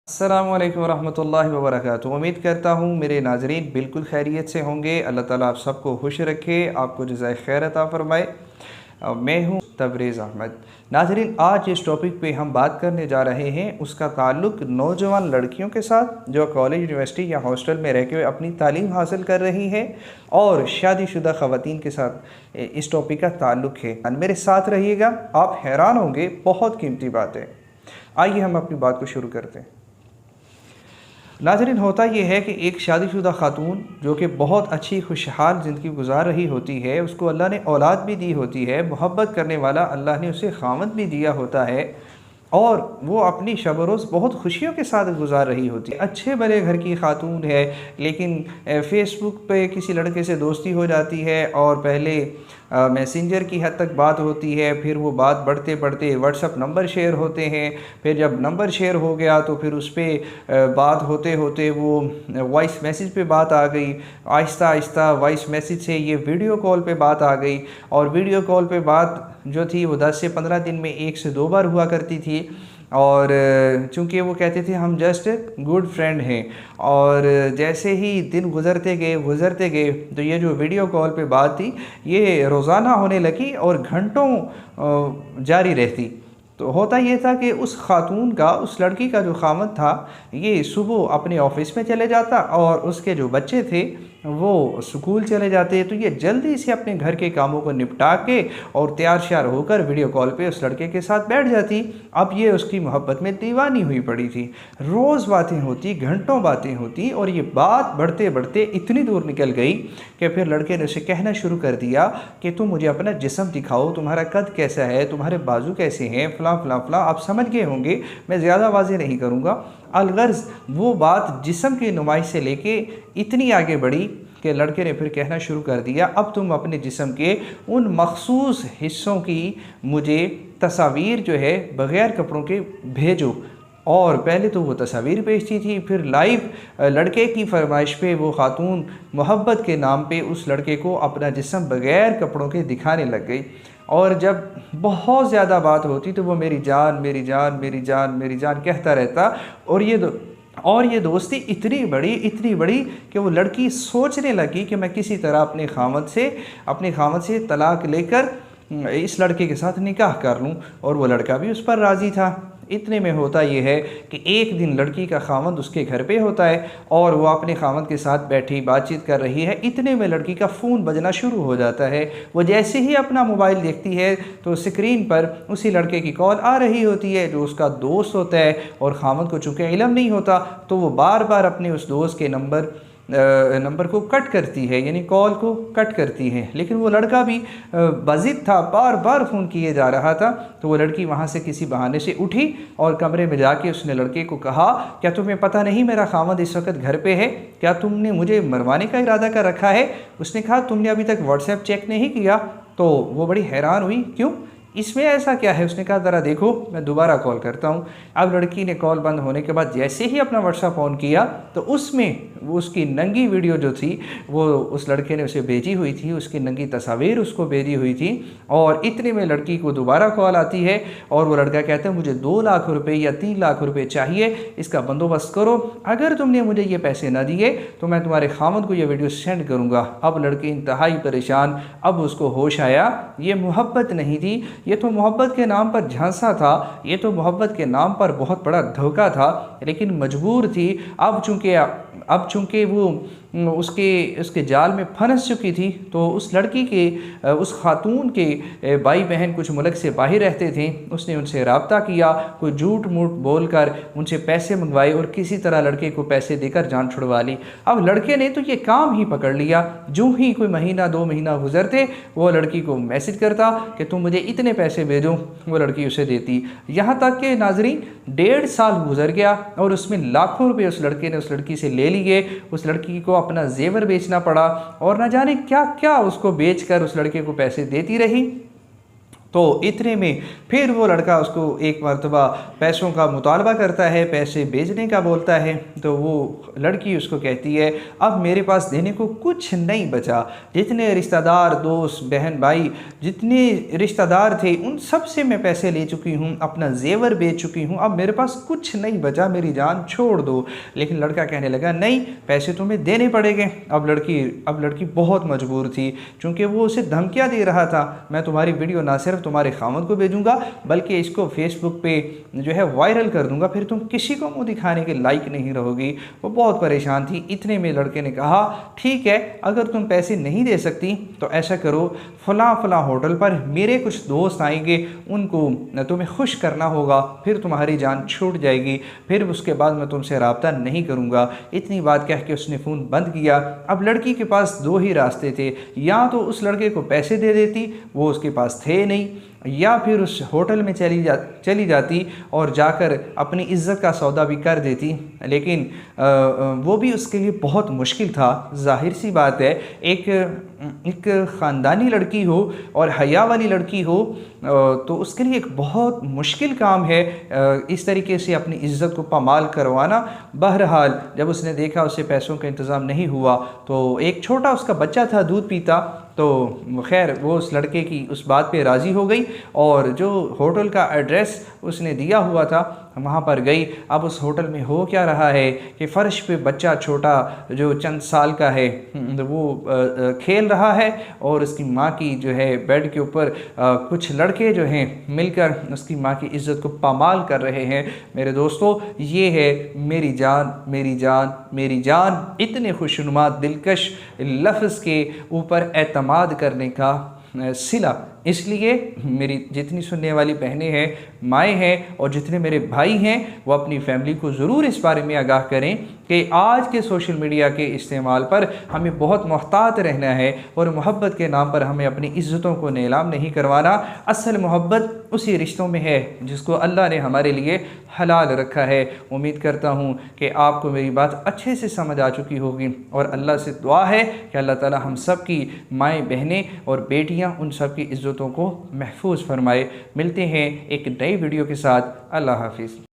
अस्सलामु अलैकुम वरहमतुल्लाहि वबरकातुहू। उम्मीद करता हूँ मेरे नाज़रीन बिल्कुल खैरियत से होंगे। अल्लाह ताला आप सबको खुश रखे, आपको जज़ाए खैर अता फ़रमाए। मैं हूँ तबरेज़ अहमद। नाज़रीन, आज इस टॉपिक पे हम बात करने जा रहे हैं, उसका ताल्लुक़ नौजवान लड़कियों के साथ जो कॉलेज, यूनिवर्सिटी या हॉस्टल में रह के अपनी तालीम हासिल कर रही हैं, और शादीशुदा ख़वातीन के साथ इस टॉपिक का ताल्लुक़ है। मेरे साथ रहिएगा, आप हैरान होंगे, बहुत कीमती बात है। आइए हम अपनी बात को शुरू करते हैं। नाज़रीन, होता यह है कि एक शादीशुदा ख़ातून जो कि बहुत अच्छी खुशहाल ज़िंदगी गुजार रही होती है, उसको अल्लाह ने औलाद भी दी होती है, मोहब्बत करने वाला अल्लाह ने उसे ख़ामद भी दिया होता है, और वो अपनी शब रोज़ बहुत खुशियों के साथ गुजार रही होती है। अच्छे भले घर की खातून है, लेकिन फ़ेसबुक पे किसी लड़के से दोस्ती हो जाती है, और पहले मैसेंजर की हद तक बात होती है, फिर वो बात बढ़ते बढ़ते व्हाट्सअप नंबर शेयर होते हैं, फिर जब नंबर शेयर हो गया तो फिर उस पर बात होते होते वो वॉइस मैसेज पे बात आ गई, आहिस्ता आहिस्ता वॉइस मैसेज से ये वीडियो कॉल पे बात आ गई, और वीडियो कॉल पे बात जो थी वो 10 से 15 दिन में 1 से 2 बार हुआ करती थी। और चूँकि वो कहते थे हम जस्ट गुड फ्रेंड हैं, और जैसे ही दिन गुज़रते गए तो ये जो वीडियो कॉल पे बात थी ये रोज़ाना होने लगी और घंटों जारी रहती। तो होता ये था कि उस खातून का, उस लड़की का जो ख़ामद था, ये सुबह अपने ऑफ़िस में चले जाता और उसके जो बच्चे थे वो स्कूल चले जाते। तो ये जल्दी से अपने घर के कामों को निपटा के और तैयार श्यार होकर वीडियो कॉल पे उस लड़के के साथ बैठ जाती। अब ये उसकी मोहब्बत में दीवानी हुई पड़ी थी। रोज़ बातें होती, घंटों बातें होती, और ये बात बढ़ते बढ़ते इतनी दूर निकल गई कि फिर लड़के ने उसे कहना शुरू कर दिया कि तुम मुझे अपना जिस्म दिखाओ, तुम्हारा कद कैसा है, तुम्हारे बाजू कैसे हैं, फ़लाँ फ़लाँ फ़लाँ। आप समझ गए होंगे, मैं ज़्यादा वाज़ेह नहीं करूँगा। अलगर्ज़ वो बात जिस्म की नुमाइश से लेके इतनी आगे बढ़ी कि लड़के ने फिर कहना शुरू कर दिया, अब तुम अपने जिस्म के उन मखसूस हिस्सों की मुझे तस्वीर जो है बग़ैर कपड़ों के भेजो। और पहले तो वो तस्वीर भेजती थी, फिर लाइव लड़के की फरमाइश पे वो खातून मोहब्बत के नाम पे उस लड़के को अपना जिस्म बग़ैर कपड़ों के दिखाने लग गई। और जब बहुत ज़्यादा बात होती तो वो मेरी जान, मेरी जान, मेरी जान, मेरी जान कहता रहता। और ये दोस्ती इतनी बड़ी कि वो लड़की सोचने लगी कि मैं किसी तरह अपने ख़ामद से तलाक़ लेकर इस लड़के के साथ निकाह कर लूँ, और वो लड़का भी उस पर राज़ी था। इतने में होता ये है कि एक दिन लड़की का ख़ामद उसके घर पे होता है और वो अपने ख़ामद के साथ बैठी बातचीत कर रही है। इतने में लड़की का फ़ोन बजना शुरू हो जाता है। वो जैसे ही अपना मोबाइल देखती है तो स्क्रीन पर उसी लड़के की कॉल आ रही होती है जो उसका दोस्त होता है, और ख़ामद को चूँकि इल्म नहीं होता तो वो बार बार अपने उस दोस्त के नंबर को कट करती है, यानी कॉल को कट करती है। लेकिन वो लड़का भी बज़िद था, बार बार फ़ोन किए जा रहा था। तो वो लड़की वहाँ से किसी बहाने से उठी और कमरे में जाके उसने लड़के को कहा, क्या तुम्हें पता नहीं मेरा ख़ामद इस वक्त घर पे है? क्या तुमने मुझे मरवाने का इरादा कर रखा है? उसने कहा, तुमने अभी तक व्हाट्सएप चेक नहीं किया? तो वो बड़ी हैरान हुई, क्यों, इसमें ऐसा क्या है? उसने कहा, ज़रा देखो, मैं दोबारा कॉल करता हूँ। अब लड़की ने कॉल बंद होने के बाद जैसे ही अपना व्हाट्सएप ऑन किया तो उसमें वो उसकी नंगी वीडियो जो थी वो उस लड़के ने उसे भेजी हुई थी, उसकी नंगी तस्वीर उसको भेजी हुई थी। और इतने में लड़की को दोबारा कॉल आती है और वो लड़का कहता है, मुझे 2 लाख रुपए या 3 लाख रुपए चाहिए, इसका बंदोबस्त करो। अगर तुमने मुझे ये पैसे ना दिए तो मैं तुम्हारे ख़ामद को ये वीडियो सेंड करूँगा। अब लड़की इंतहाई परेशान। अब उसको होश आया, ये मोहब्बत नहीं थी, ये तो मोहब्बत के नाम पर झांसा था, ये तो मोहब्बत के नाम पर बहुत बड़ा धोखा था, लेकिन मजबूर थी। अब चूँकि वो उसके जाल में फंस चुकी थी, तो उस लड़की के, उस खातून के भाई बहन कुछ मुल्क से बाहर रहते थे, उसने उनसे रब्ता किया, कोई झूठ मूठ बोलकर उनसे पैसे मंगवाए और किसी तरह लड़के को पैसे देकर जान छुड़वा ली। अब लड़के ने तो ये काम ही पकड़ लिया। जो ही कोई महीना 2 महीना गुजरते वो लड़की को मैसेज करता कि तुम मुझे इतने पैसे भेजो, वो लड़की उसे देती। यहाँ तक कि नाज़रीन 1.5 साल गुजर गया और उसमें लाखों रुपये उस लड़के ने उस लड़की से ले लिए। उस लड़की को अपना जेवर बेचना पड़ा और न जाने क्या क्या उसको बेचकर उस लड़के को पैसे देती रही। तो इतने में फिर वो लड़का उसको एक मरतबा पैसों का मुतालबा करता है, पैसे भेजने का बोलता है। तो वो लड़की उसको कहती है अब मेरे पास देने को कुछ नहीं बचा, जितने रिश्तेदार, दोस्त, बहन, भाई, जितने रिश्तेदार थे उन सब से मैं पैसे ले चुकी हूँ, अपना जेवर बेच चुकी हूँ, अब मेरे पास कुछ नहीं बचा, मेरी जान छोड़ दो। लेकिन लड़का कहने लगा नहीं, पैसे तुम्हें देने पड़ेंगे। अब लड़की बहुत मजबूर थी, चूँकि वो उसे धमकियाँ दे रहा था, मैं तुम्हारी वीडियो ना सिर्फ तुम्हारे खामद को भेजूंगा बल्कि इसको फेसबुक पे जो है वायरल कर दूंगा, फिर तुम किसी को मुंह दिखाने के लायक नहीं रहोगी। वो बहुत परेशान थी। इतने में लड़के ने कहा ठीक है, अगर तुम पैसे नहीं दे सकती तो ऐसा करो, फ़लाँ फ़लाँ होटल पर मेरे कुछ दोस्त आएंगे, उनको तुम्हें खुश करना होगा, फिर तुम्हारी जान छूट जाएगी, फिर उसके बाद मैं तुमसे रब्ता नहीं करूँगा। इतनी बात कह के उसने फ़ोन बंद किया। अब लड़की के पास दो ही रास्ते थे, या तो उस लड़के को पैसे दे देती, वो उसके पास थे नहीं, या फिर उस होटल में चली जाती और जाकर अपनी इज़्ज़त का सौदा भी कर देती। लेकिन वो भी उसके लिए बहुत मुश्किल था। जाहिर सी बात है, एक ख़ानदानी लड़की हो और हया वाली लड़की हो तो उसके लिए एक बहुत मुश्किल काम है इस तरीके से अपनी इज़्ज़त को पामाल करवाना। बहरहाल जब उसने देखा उसे पैसों का इंतज़ाम नहीं हुआ तो एक छोटा उसका बच्चा था दूध पीता, तो खैर वो उस लड़के की उस बात पे राज़ी हो गई और जो होटल का एड्रेस उसने दिया हुआ था वहाँ पर गई। अब उस होटल में हो क्या रहा है कि फ़र्श पे बच्चा छोटा जो चंद साल का है वो खेल रहा है और उसकी माँ की जो है बेड के ऊपर कुछ लड़के जो हैं मिलकर उसकी माँ की इज़्ज़त को पामाल कर रहे हैं। मेरे दोस्तों, ये है मेरी जान मेरी जान मेरी जान, इतने खुशनुमा दिलकश लफ्ज़ के ऊपर एतमाद करने का सिला। इसलिए मेरी जितनी सुनने वाली बहनें हैं, माएँ हैं और जितने मेरे भाई हैं, वो अपनी फैमिली को ज़रूर इस बारे में आगाह करें कि आज के सोशल मीडिया के इस्तेमाल पर हमें बहुत मोहतात रहना है और मोहब्बत के नाम पर हमें अपनी इज़्ज़तों को नीलाम नहीं करवाना। असल मोहब्बत उसी रिश्तों में है जिसको अल्लाह ने हमारे लिए हलाल रखा है। उम्मीद करता हूँ कि आपको मेरी बात अच्छे से समझ आ चुकी होगी और अल्लाह से दुआ है कि अल्लाह ताला हम सब की माएँ, बहनें और बेटियाँ उन सब की इज़्ज़तों को महफूज फरमाए। मिलते हैं एक नई वीडियो के साथ। अल्लाह हाफिज़।